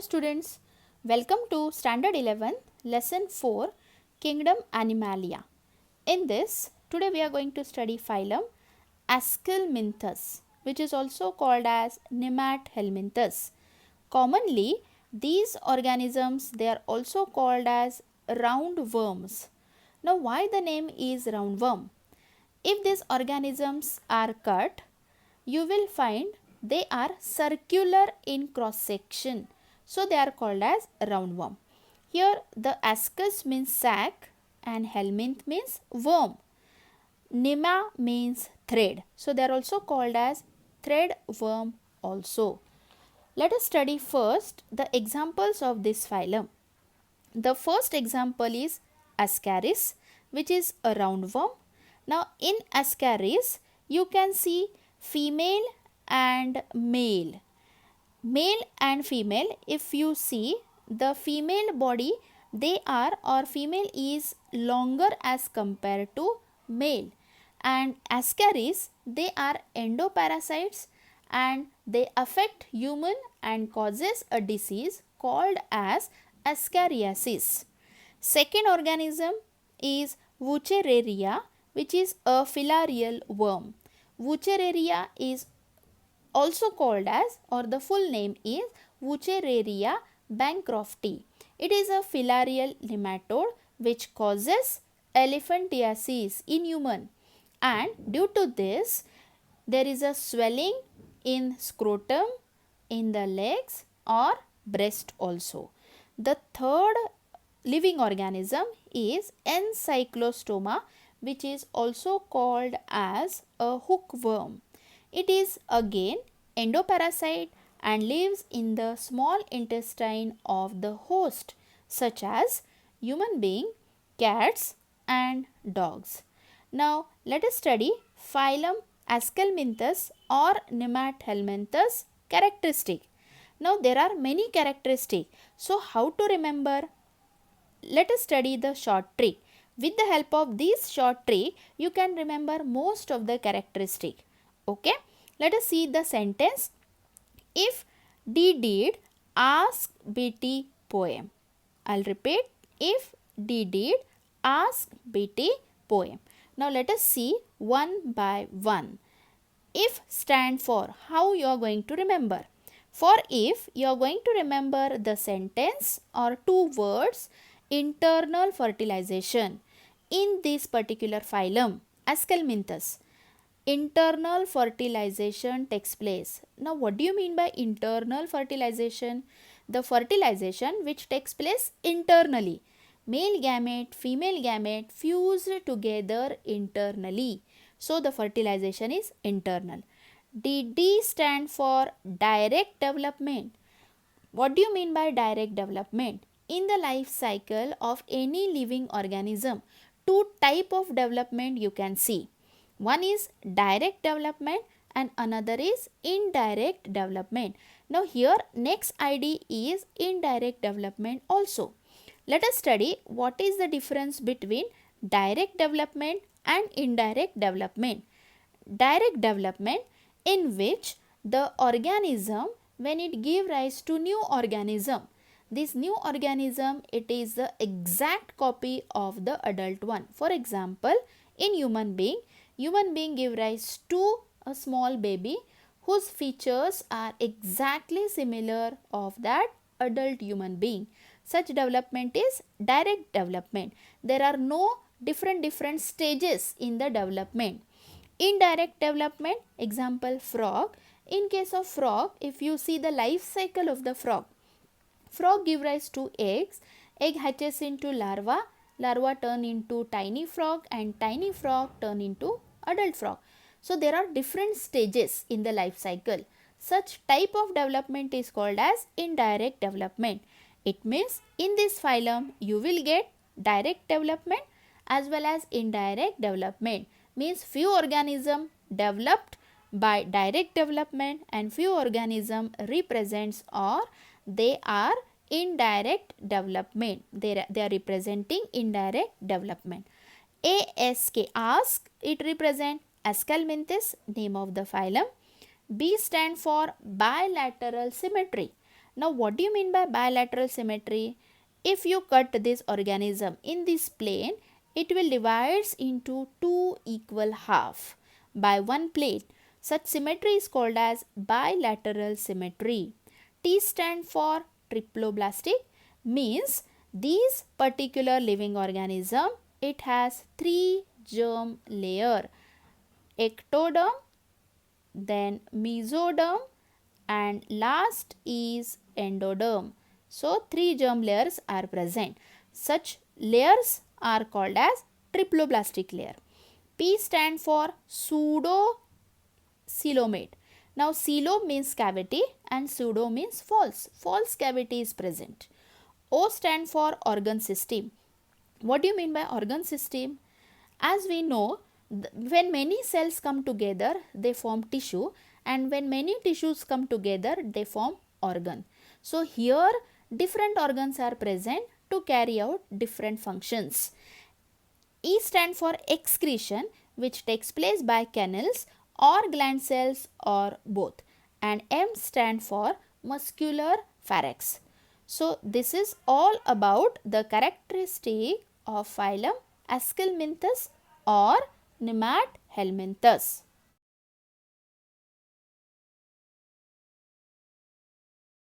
Hello students, welcome to Standard 11 Lesson 4 Kingdom Animalia. In this, today we are going to study phylum Aschelminthes, which is also called as Nemathelminthes. Commonly, these organisms they are also called as roundworms. Now why the name is roundworm? If these organisms are cut, you will find they are circular in cross section, so they are called as roundworm. Here the ascus means sac and helminth means worm. Nema means thread, so they are also called as thread worm also. Let us study first the examples of this phylum. The first example is Ascaris, which is a roundworm. Now in Ascaris you can see female and male. Male and female, if you see the female body, they are or female is longer as compared to male, and Ascaris they are endoparasites and they affect human and causes a disease called as Ascariasis. Second organism is Wuchereria, which is a filarial worm. Wuchereria is also called as, or the full name is Wuchereria bancrofti. It is a filarial nematode which causes elephantiasis in human, and due to this there is a swelling in scrotum, in the legs or breast also. The third living organism is Encyclostoma, which is also called as a hookworm. It is again endoparasite and lives in the small intestine of the host, such as human being, cats and dogs. Now let us study phylum Aschelminthes or Nemathelminthes characteristic. Now there are many characteristics. So how to remember? Let us study the short trick. With the help of this short trick, you can remember most of the characteristic. Okay, let us see the sentence. If D did, ask BT poem. I'll repeat. If D did, ask BT poem. Now let us see one by one. If stand for, how you are going to remember? For if, you are going to remember the sentence or two words internal fertilization. In this particular phylum, Aschelminthes, internal fertilization takes place. Now what do you mean by internal fertilization? The fertilization which takes place internally. Male gamete, female gamete fused together internally. So the fertilization is internal. D stand for direct development. What do you mean by direct development? In the life cycle of any living organism, two type of development you can see. One is direct development and another is indirect development. Now here next ID is indirect development also. Let us study what is the difference between direct development and indirect development. Direct development, in which the organism when it give rise to new organism, this new organism it is the exact copy of the adult one. For example, in human being give rise to a small baby whose features are exactly similar of that adult human being. Such development is direct development. There are no different stages in the development. Indirect development, example frog. In case of frog, if you see the life cycle of the frog, frog give rise to eggs, egg hatches into larva, larva turn into tiny frog and tiny frog turn into adult frog. So there are different stages in the life cycle. Such type of development is called as indirect development. It means in this phylum you will get direct development as well as indirect development. Means few organism developed by direct development and few organism represents or they are indirect development. They are representing indirect development. ASK, ask, it represent Aschelminthes, name of the phylum. B stand for bilateral symmetry. Now what do you mean by bilateral symmetry? If you cut this organism in this plane, it will divide into two equal half by one plane. Such symmetry is called as bilateral symmetry. T stand for triploblastic, means this particular living organism, it has three germ layer: ectoderm, then mesoderm, and last is endoderm. So three germ layers are present. Such layers are called as triploblastic layer. P stand for pseudocoelomate. Now coelom means cavity and pseudo means false. False cavity is present. O stand for organ system. What do you mean by organ system? As we know, when many cells come together, they form tissue, and when many tissues come together, they form organ. So here different organs are present to carry out different functions. E stand for excretion, which takes place by canals or gland cells or both, and M stand for muscular pharynx. So this is all about the characteristic of phylum Aschelminthes or Nemathelminthes.